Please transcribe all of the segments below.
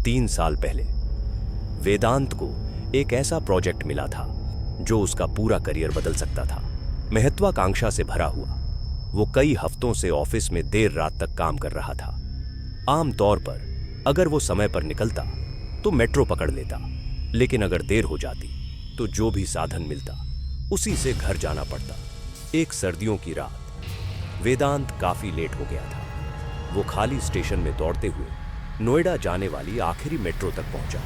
3 साल पहले वेदांत को एक ऐसा प्रोजेक्ट मिला था जो उसका पूरा करियर बदल सकता था। महत्वाकांक्षा से भरा हुआ वो कई हफ्तों से ऑफिस में देर रात तक काम कर रहा था। आमतौर पर अगर वो समय पर निकलता तो मेट्रो पकड़ लेता, लेकिन अगर देर हो जाती तो जो भी साधन मिलता उसी से घर जाना पड़ता। एक सर्दियों की रात वेदांत काफी लेट हो गया था। वो खाली स्टेशन में दौड़ते हुए नोएडा जाने वाली आखिरी मेट्रो तक पहुंचा।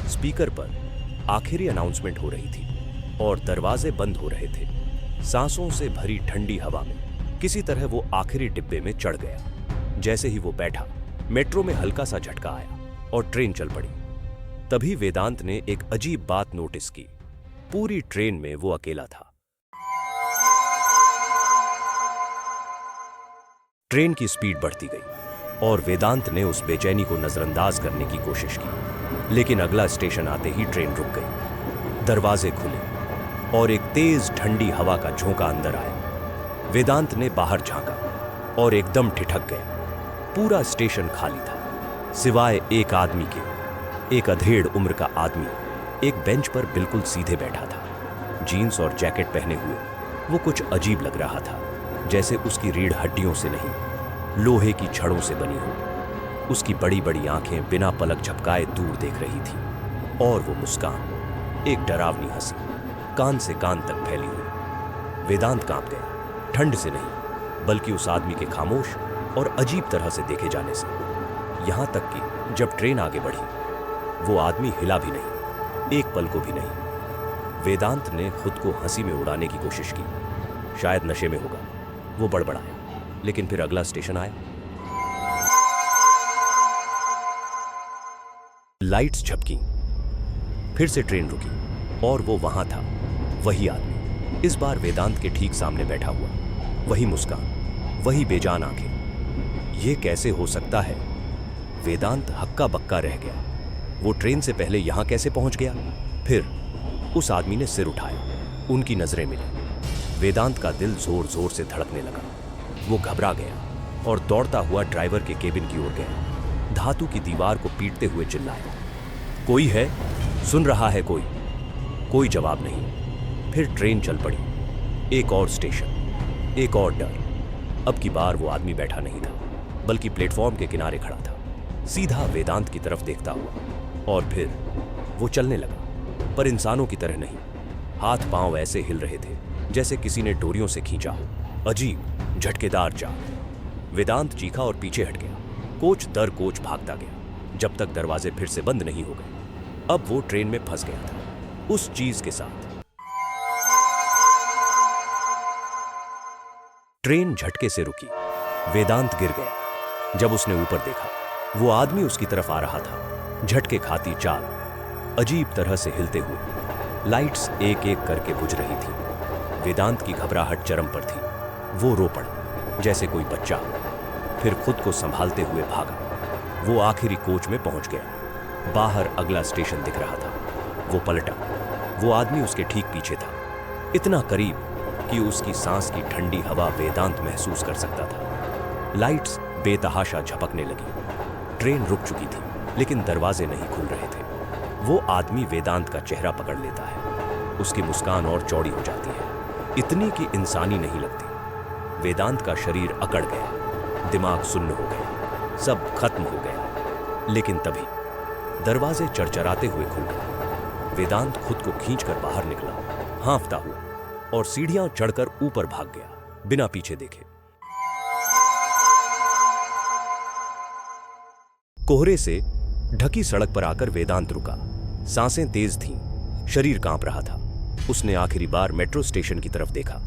स्पीकर पर आखिरी अनाउंसमेंट हो रही थी और दरवाजे बंद हो रहे थे। सांसों से भरी ठंडी हवा में किसी तरह वो आखिरी डिब्बे में चढ़ गया। जैसे ही वो बैठा, मेट्रो में हल्का सा झटका आया और ट्रेन चल पड़ी। तभी वेदांत ने एक अजीब बात नोटिस की। पूरी ट्रेन में वो अकेला था। ट्रेन की स्पीड बढ़ती गई और वेदांत ने उस बेचैनी को नजरअंदाज करने की कोशिश की, लेकिन अगला स्टेशन आते ही ट्रेन रुक गई। दरवाजे खुले और एक तेज ठंडी हवा का झोंका अंदर आया। वेदांत ने बाहर झांका और एकदम ठिठक गया। पूरा स्टेशन खाली था, सिवाय एक आदमी के। एक अधेड़ उम्र का आदमी एक बेंच पर बिल्कुल सीधे बैठा था। जीन्स और जैकेट पहने हुए वो कुछ अजीब लग रहा था, जैसे उसकी रीढ़ हड्डियों से नहीं, लोहे की छड़ों से बनी हो। उसकी बड़ी बड़ी आंखें बिना पलक झपकाए दूर देख रही थी और वो मुस्कान, एक डरावनी हंसी, कान से कान तक फैली हुई। वेदांत कांप गया, ठंड से नहीं बल्कि उस आदमी के खामोश और अजीब तरह से देखे जाने से। यहां तक कि जब ट्रेन आगे बढ़ी वो आदमी हिला भी नहीं, एक पल को भी नहीं। वेदांत ने खुद को हंसी में उड़ाने की कोशिश की। शायद नशे में होगा, वो बड़बड़ाया। लेकिन फिर अगला स्टेशन आया। लाइट्स झपकी, फिर से ट्रेन रुकी और वो वहां था, वही आदमी। इस बार वेदांत के ठीक सामने बैठा हुआ, वही मुस्कान, वही बेजान आंखें। ये कैसे हो सकता है? वेदांत हक्का बक्का रह गया। वो ट्रेन से पहले यहां कैसे पहुंच गया? फिर उस आदमी ने सिर उठाया, उनकी नजरें मिली। वेदांत का दिल जोर जोर से धड़कने लगा। वो घबरा गया और दौड़ता हुआ ड्राइवर के केबिन की ओर गया। धातु की दीवार को पीटते हुए चिल्लाया, कोई है? सुन रहा है कोई? कोई जवाब नहीं। फिर ट्रेन चल पड़ी। एक और स्टेशन, एक और डर। अब की बार वो आदमी बैठा नहीं था, बल्कि प्लेटफॉर्म के किनारे खड़ा था, सीधा वेदांत की तरफ देखता हुआ। और फिर वो चलने लगा, पर इंसानों की तरह नहीं। हाथ पांव ऐसे हिल रहे थे जैसे किसी ने डोरियों से खींचा हो। अजीब झटकेदार चाल। वेदांत चीखा और पीछे हट गया। कोच दर कोच भागता गया जब तक दरवाजे फिर से बंद नहीं हो गए। अब वो ट्रेन में फंस गया था, उस चीज के साथ। ट्रेन झटके से रुकी। वेदांत गिर गया। जब उसने ऊपर देखा, वो आदमी उसकी तरफ आ रहा था, झटके खाती चाल, अजीब तरह से हिलते हुए। लाइट्स एक एक करके बुझ रही थी। वेदांत की घबराहट चरम पर थी। वो रो पड़ा जैसे कोई बच्चा, फिर खुद को संभालते हुए भागा। वो आखिरी कोच में पहुंच गया। बाहर अगला स्टेशन दिख रहा था। वो पलटा। वो आदमी उसके ठीक पीछे था, इतना करीब कि उसकी सांस की ठंडी हवा वेदांत महसूस कर सकता था। लाइट्स बेतहाशा झपकने लगी। ट्रेन रुक चुकी थी, लेकिन दरवाजे नहीं खुल रहे थे। वो आदमी वेदांत का चेहरा पकड़ लेता है। उसकी मुस्कान और चौड़ी हो जाती है, इतनी कि इंसानी नहीं लगती। वेदांत का शरीर अकड़ गया, दिमाग सुन्न हो गया, सब खत्म हो गया। लेकिन तभी दरवाजे चरचराते हुए खुल गए। वेदांत खुद को खींचकर बाहर निकला, हांफता हुआ, और सीढ़ियां चढ़कर ऊपर भाग गया, बिना पीछे देखे। कोहरे से ढकी सड़क पर आकर वेदांत रुका। सांसें तेज थीं, शरीर कांप रहा था। उसने आखिरी बार मेट्रो स्टेशन की तरफ देखा।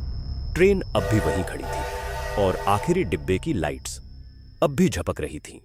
ट्रेन अब भी वहीं खड़ी थी और आखिरी डिब्बे की लाइट्स अब भी झपक रही थीं।